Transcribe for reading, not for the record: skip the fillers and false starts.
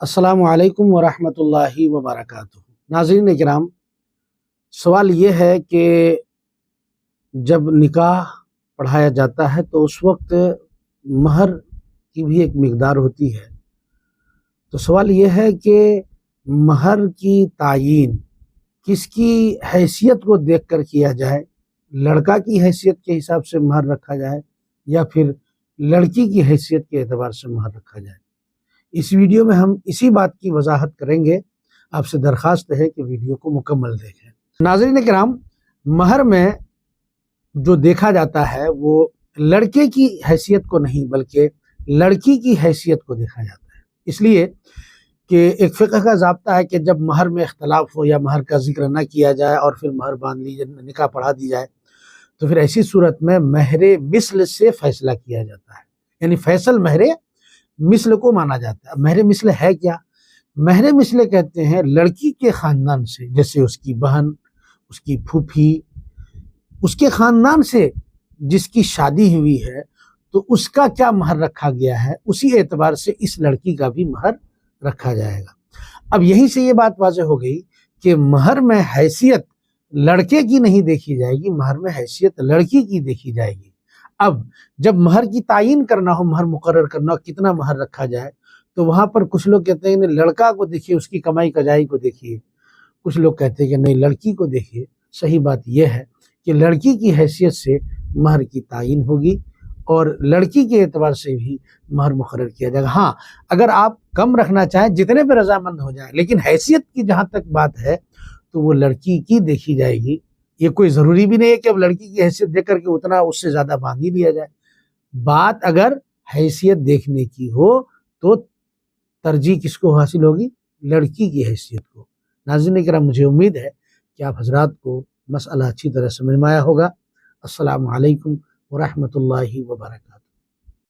السلام علیکم ورحمۃ اللہ وبرکاتہ۔ ناظرین کرام، سوال یہ ہے کہ جب نکاح پڑھایا جاتا ہے تو اس وقت مہر کی بھی ایک مقدار ہوتی ہے۔ تو سوال یہ ہے کہ مہر کی تعیین کس کی حیثیت کو دیکھ کر کیا جائے؟ لڑکا کی حیثیت کے حساب سے مہر رکھا جائے یا پھر لڑکی کی حیثیت کے اعتبار سے مہر رکھا جائے؟ اس ویڈیو میں ہم اسی بات کی وضاحت کریں گے۔ آپ سے درخواست ہے کہ ویڈیو کو مکمل دیکھیں۔ ناظرین کرام، مہر میں جو دیکھا جاتا ہے وہ لڑکے کی حیثیت کو نہیں بلکہ لڑکی کی حیثیت کو دیکھا جاتا ہے، اس لیے کہ ایک فقہ کا ضابطہ ہے کہ جب مہر میں اختلاف ہو یا مہر کا ذکر نہ کیا جائے اور پھر مہر باندھ لی جائے، نکاح پڑھا دی جائے، تو پھر ایسی صورت میں مہر مثل سے فیصلہ کیا جاتا ہے، یعنی فیصل مہر مثل کو مانا جاتا ہے۔ مہر مثل ہے کیا؟ مہر مثل کہتے ہیں لڑکی کے خاندان سے، جیسے اس کی بہن، اس کی پھوپھی، اس کے خاندان سے جس کی شادی ہوئی ہے تو اس کا کیا مہر رکھا گیا ہے، اسی اعتبار سے اس لڑکی کا بھی مہر رکھا جائے گا۔ اب یہیں سے یہ بات واضح ہو گئی کہ مہر میں حیثیت لڑکے کی نہیں دیکھی جائے گی، مہر میں حیثیت لڑکی کی دیکھی جائے گی۔ اب جب مہر کی تعیین کرنا ہو، مہر مقرر کرنا ہو، کتنا مہر رکھا جائے، تو وہاں پر کچھ لوگ کہتے ہیں کہ لڑکا کو دیکھیے، اس کی کمائی کجائی کو دیکھیے، کچھ لوگ کہتے ہیں کہ نہیں، لڑکی کو دیکھیے۔ صحیح بات یہ ہے کہ لڑکی کی حیثیت سے مہر کی تعیین ہوگی اور لڑکی کے اعتبار سے بھی مہر مقرر کیا جائے گا۔ ہاں، اگر آپ کم رکھنا چاہیں، جتنے پہ رضامند ہو جائیں، لیکن حیثیت کی جہاں تک بات ہے تو وہ لڑکی کی دیکھی جائے گی۔ یہ کوئی ضروری بھی نہیں ہے کہ اب لڑکی کی حیثیت دیکھ کر کے اتنا اس سے زیادہ باندھ ہی لیا جائے۔ بات اگر حیثیت دیکھنے کی ہو تو ترجیح کس کو حاصل ہوگی؟ لڑکی کی حیثیت کو۔ ناظرین کرام، مجھے امید ہے کہ آپ حضرات کو مسئلہ اچھی طرح سمجھ میں آیا ہوگا۔ السلام علیکم ورحمۃ اللہ وبرکاتہ۔